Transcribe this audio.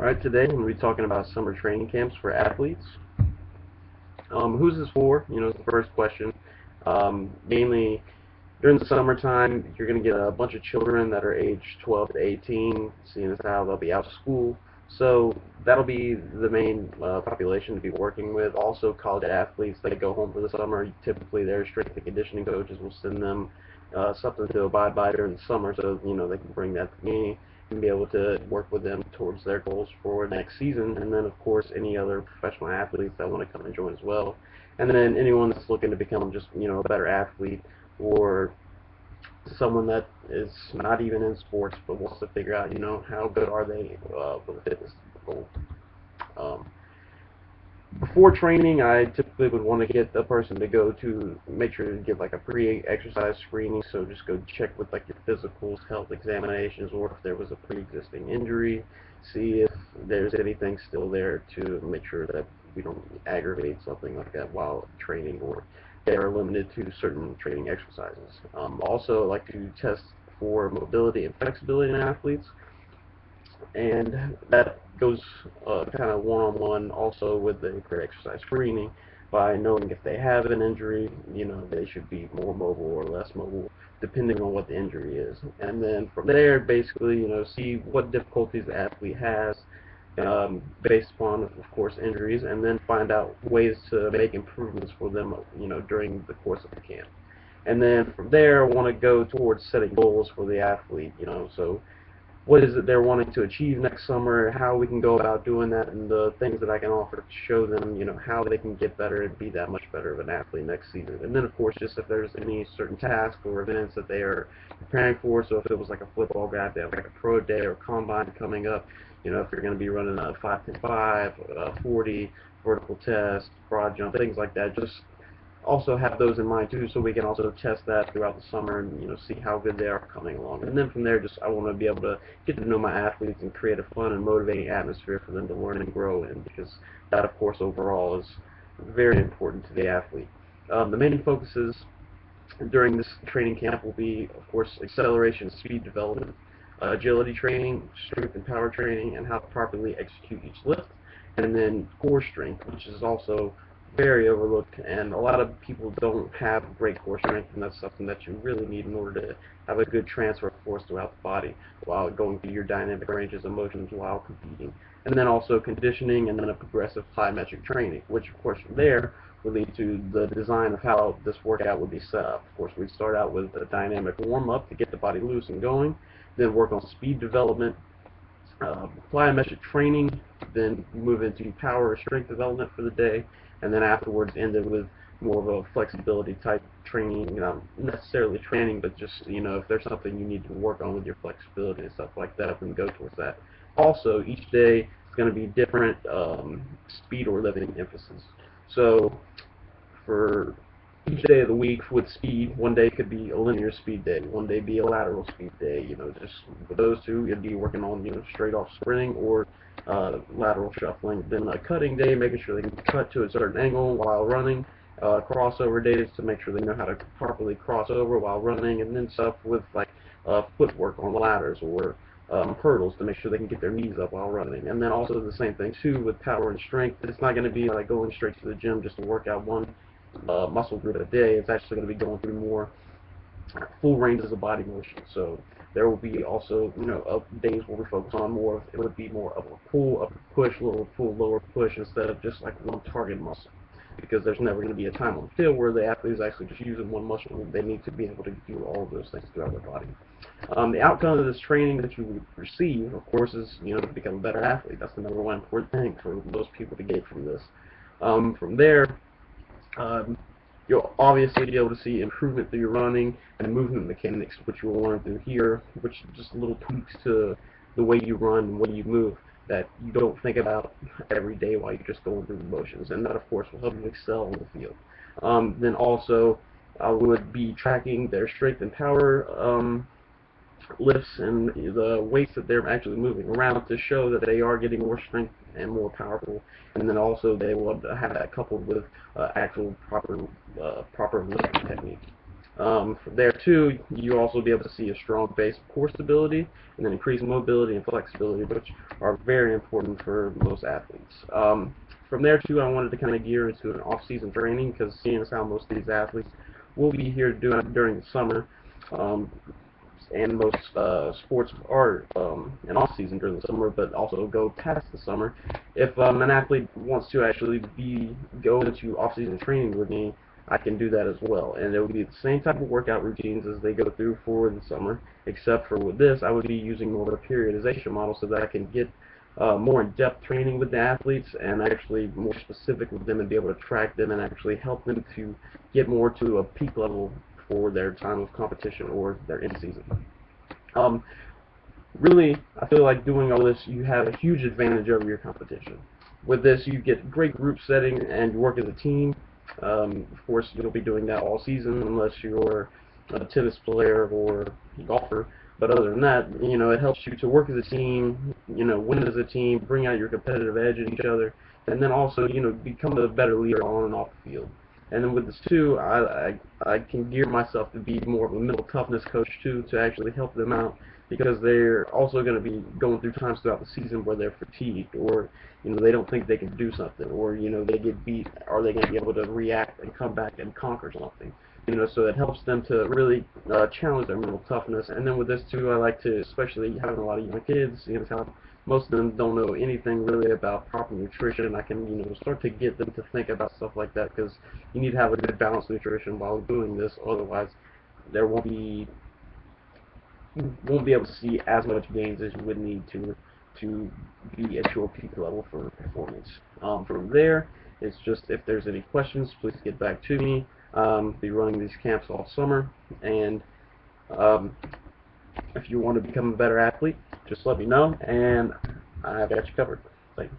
Alright, today I'm going to be talking about summer training camps for athletes. Who's this for? Is the first question. Mainly during the summertime, you're going to get a bunch of children that are aged 12 to 18, seeing as how they'll be out of school. So that'll be the main population to be working with. Also, college athletes that go home for the summer, typically their strength and conditioning coaches will send them something to abide by during the summer, so they can bring that to me and be able to work with them towards their goals for next season. And then, of course, any other professional athletes that want to come and join as well. And then anyone that's looking to become just a better athlete, or someone that is not even in sports but wants to figure out how good are they with a fitness goal. Um, Before training, I typically would want to get the person to go to make sure to get like a pre-exercise screening. So just go check with like your physicals, health examinations, or if there was a pre-existing injury, see if there's anything still there to make sure that we don't aggravate something like that while training, or they are limited to certain training exercises. Also, I like to test for mobility and flexibility in athletes, and that goes kind of one-on-one also with the pre-exercise screening by knowing if they have an injury, they should be more mobile or less mobile depending on what the injury is. And then from there, basically, see what difficulties the athlete has based upon, of course, injuries, and then find out ways to make improvements for them, during the course of the camp. And then from there, I want to go towards setting goals for the athlete, so what is it they're wanting to achieve next summer, how we can go about doing that, and the things that I can offer to show them, how they can get better and be that much better of an athlete next season. And then, of course, just if there's any certain tasks or events that they are preparing for, so if it was like a football guy, they have like a pro day or combine coming up, if you're going to be running a 5-10-5, 40, vertical test, broad jump, things like that, just also have those in mind too, so we can also test that throughout the summer and see how good they are coming along. And then from there, just I want to be able to get to know my athletes and create a fun and motivating atmosphere for them to learn and grow in, because that, of course, overall is very important to the athlete. The main focuses during this training camp will be, of course, acceleration and speed development, agility training, strength and power training, and how to properly execute each lift, and then core strength, which is also very overlooked, and a lot of people don't have great core strength, and that's something that you really need in order to have a good transfer of force throughout the body while going through your dynamic ranges of motions while competing. And then also conditioning, and then a progressive plyometric training, which of course from there will lead to the design of how this workout would be set up. Of course, we start out with a dynamic warm-up to get the body loose and going, then work on speed development, plyometric training, then move into power or strength development for the day, and then afterwards ended with more of a flexibility type training, not necessarily training, but just, if there's something you need to work on with your flexibility and stuff like that, then go towards that. Also, each day is going to be different speed or lifting emphasis. So for each day of the week with speed, one day could be a linear speed day, one day be a lateral speed day, just for those two, you'd be working on, straight off sprinting or lateral shuffling. Then a cutting day, making sure they can cut to a certain angle while running. Crossover days to make sure they know how to properly cross over while running, and then stuff with like footwork on ladders or hurdles to make sure they can get their knees up while running. And then also the same thing too with power and strength. It's not going to be like going straight to the gym just to work out one muscle group a day. It's actually going to be going through more full ranges of body motion. So there will be also, days where we focus on more, it would be more of a pull, upper push, lower pull, lower push, instead of just like one target muscle. Because there's never going to be a time on the field where the athlete is actually just using one muscle. They need to be able to do all of those things throughout their body. The outcome of this training that you would receive, of course, is, to become a better athlete. That's the number one important thing for most people to get from this. From there, you'll obviously be able to see improvement through your running and movement mechanics, which you will learn through here, which are just little tweaks to the way you run and way you move that you don't think about every day while you're just going through the motions, and that, of course, will help you excel in the field. Then also, I would be tracking their strength and power lifts and the weights that they're actually moving around to show that they are getting more strength and more powerful. And then also they will have that coupled with actual proper lifting technique. From there too, you also be able to see a strong base of core stability and then increased mobility and flexibility, which are very important for most athletes. From there too, I wanted to kind of gear into an off-season training because seeing as how most of these athletes will be here doing during the summer, um, and most sports are in off season during the summer, but also go past the summer. If an athlete wants to actually go into off season training with me, I can do that as well, and it would be the same type of workout routines as they go through for the summer, except for with this, I would be using more of a periodization model so that I can get more in-depth training with the athletes and actually more specific with them and be able to track them and actually help them to get more to a peak level for their time of competition or their in season. Um, Really, I feel like doing all this, you have a huge advantage over your competition. With this, you get great group setting and you work as a team. Of course, you'll be doing that all season unless you're a tennis player or a golfer. But other than that, it helps you to work as a team, win as a team, bring out your competitive edge in each other, and then also, become a better leader on and off the field. And then with this too, I can gear myself to be more of a mental toughness coach too, to actually help them out because they're also going to be going through times throughout the season where they're fatigued or they don't think they can do something or they get beat. Are they going to be able to react and come back and conquer something? So it helps them to really challenge their mental toughness. And then with this too, I like to, especially having a lot of young kids, how most of them don't know anything really about proper nutrition. I can start to get them to think about stuff like that because you need to have a good balanced nutrition while doing this. Otherwise, there won't be you won't be able to see as much gains as you would need to be at your peak level for performance. From there, it's just if there's any questions, please get back to me. Be running these camps all summer, and um, if you want to become a better athlete, just let me know, and I've got you covered. Thank you.